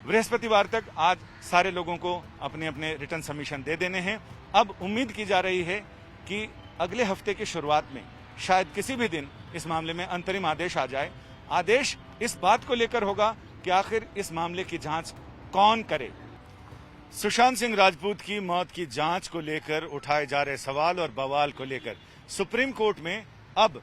बृहस्पतिवार तक आज सारे लोगों को अपने अपने रिटर्न सबमिशन दे देने हैं। अब उम्मीद की जा रही है कि अगले हफ्ते की शुरुआत में शायद किसी भी दिन इस मामले में अंतरिम आदेश आ जाए। आदेश इस बात को लेकर होगा कि आखिर इस मामले की जांच कौन करे। सुशांत सिंह राजपूत की मौत की जांच को लेकर उठाए जा रहे सवाल और बवाल को लेकर सुप्रीम कोर्ट में अब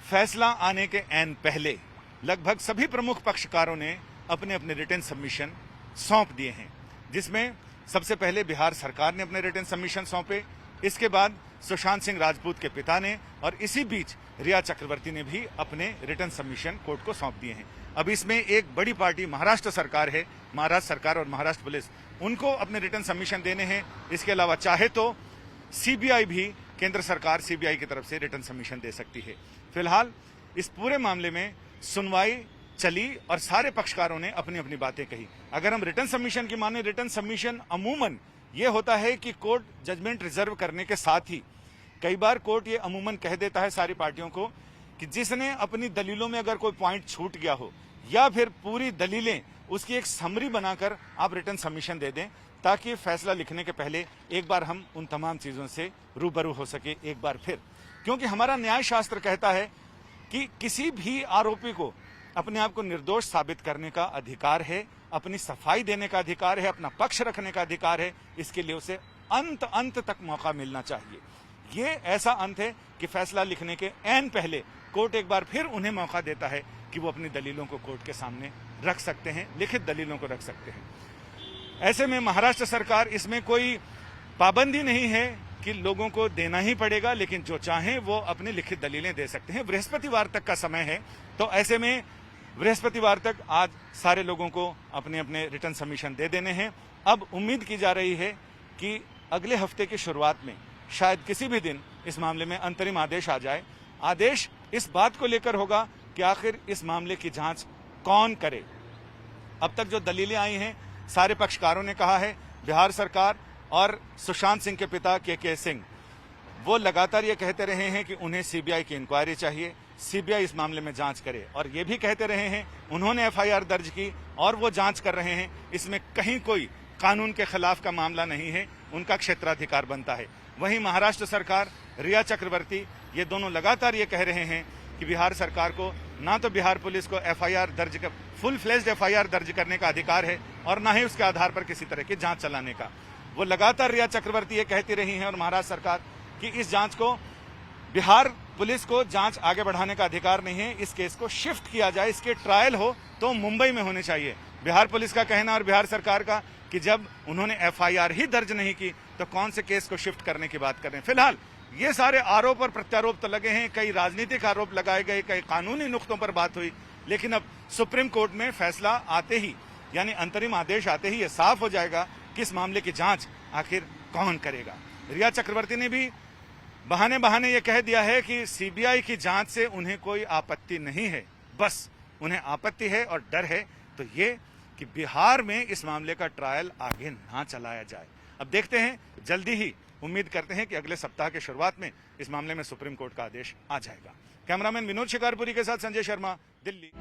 फैसला आने के ऐन पहले लगभग सभी प्रमुख पक्षकारों ने अपने अपने रिटर्न सबमिशन सौंप दिए हैं, जिसमें सबसे पहले बिहार सरकार ने अपने रिटर्न सबमिशन सौंपे। इसके बाद सुशांत सिंह राजपूत के पिता ने और इसी बीच रिया चक्रवर्ती ने भी अपने रिटर्न सबमिशन कोर्ट को सौंप दिए हैं। अब इसमें एक बड़ी पार्टी महाराष्ट्र सरकार है। महाराष्ट्र सरकार और महाराष्ट्र पुलिस उनको अपने रिटर्न सबमिशन देने हैं। इसके अलावा चाहे तो सीबीआई भी, केंद्र सरकार सीबीआई की तरफ से रिटर्न सबमिशन दे सकती है। फिलहाल इस पूरे मामले में सुनवाई चली और सारे पक्षकारों ने अपनी अपनी बातें कही। अगर हम रिटर्न सबमिशन की माने, रिटर्न सबमिशन अमूमन ये होता है कि कोर्ट जजमेंट रिजर्व करने के साथ ही कई बार कोर्ट ये अमूमन कह देता है सारी पार्टियों को कि जिसने अपनी दलीलों में अगर कोई पॉइंट छूट गया हो या फिर पूरी दलीलें उसकी एक समरी बनाकर आप रिटर्न सबमिशन दे दें, ताकि फैसला लिखने के पहले एक बार हम उन तमाम चीजों से रूबरू हो सके एक बार फिर। क्योंकि हमारा न्याय शास्त्र कहता है कि किसी भी आरोपी को अपने आप को निर्दोष साबित करने का अधिकार है, अपनी सफाई देने का अधिकार है, अपना पक्ष रखने का अधिकार है। इसके लिए उसे अंत तक मौका मिलना चाहिए। ये ऐसा अंत है कि फैसला लिखने के ऐन पहले कोर्ट एक बार फिर उन्हें मौका देता है कि वो अपनी दलीलों को कोर्ट के सामने रख सकते हैं, लिखित दलीलों को रख सकते हैं। ऐसे में महाराष्ट्र सरकार, इसमें कोई पाबंदी नहीं है कि लोगों को देना ही पड़ेगा, लेकिन जो चाहें वो अपनी लिखित दलीलें दे सकते हैं। बृहस्पतिवार तक का समय है, तो ऐसे में बृहस्पतिवार तक आज सारे लोगों को अपने अपने रिटर्न सबमिशन दे देने हैं। अब उम्मीद की जा रही है कि अगले हफ्ते की शुरुआत में शायद किसी भी दिन इस मामले में अंतरिम आदेश आ जाए। आदेश इस बात को लेकर होगा कि आखिर इस मामले की जांच कौन करे। अब तक जो दलीलें आई हैं, सारे पक्षकारों ने कहा है, बिहार सरकार और सुशांत सिंह के पिता के सिंह, वो लगातार ये कहते रहे हैं कि उन्हें सीबीआई की इंक्वायरी चाहिए, सीबीआई इस मामले में जांच करे, और ये भी कहते रहे हैं, उन्होंने एफआईआर दर्ज की और वो जांच कर रहे हैं। इसमें कहीं कोई कानून के खिलाफ का मामला नहीं है, उनका क्षेत्राधिकार बनता है। वहीं महाराष्ट्र सरकार, रिया चक्रवर्ती, ये दोनों लगातार ये कह रहे हैं कि बिहार सरकार को ना तो बिहार पुलिस को एफआईआर दर्ज कर, फुल फ्लेज्ड एफआईआर दर्ज करने का अधिकार है और ना ही उसके आधार पर किसी तरह की जांच चलाने का। वो लगातार रिया चक्रवर्ती ये कहती रही हैं और महाराष्ट्र सरकार कि इस जांच को, बिहार पुलिस को जांच आगे बढ़ाने का अधिकार नहीं है, इस केस को शिफ्ट किया जाए, इसके ट्रायल हो तो मुंबई में होने चाहिए। बिहार पुलिस का कहना और बिहार सरकार का कि जब उन्होंने एफआईआर ही दर्ज नहीं की तो कौन से केस को शिफ्ट करने की बात कर रहे हैं। फिलहाल ये सारे आरोप और प्रत्यारोप तो लगे हैं, कई राजनीतिक आरोप लगाए गए, कई कानूनी नुक्तों पर बात हुई, लेकिन अब सुप्रीम कोर्ट में फैसला आते ही, यानी अंतरिम आदेश आते ही ये साफ हो जाएगा कि इस मामले की जांच आखिर कौन करेगा। रिया चक्रवर्ती ने भी बहाने ये कह दिया है कि सीबीआई की जांच से उन्हें कोई आपत्ति नहीं है, बस उन्हें आपत्ति है और डर है तो ये कि बिहार में इस मामले का ट्रायल आगे ना चलाया जाए। अब देखते हैं, जल्दी ही उम्मीद करते हैं कि अगले सप्ताह के शुरुआत में इस मामले में सुप्रीम कोर्ट का आदेश आ जाएगा। कैमरामैन विनोद शिकारपुरी के साथ संजय शर्मा, दिल्ली।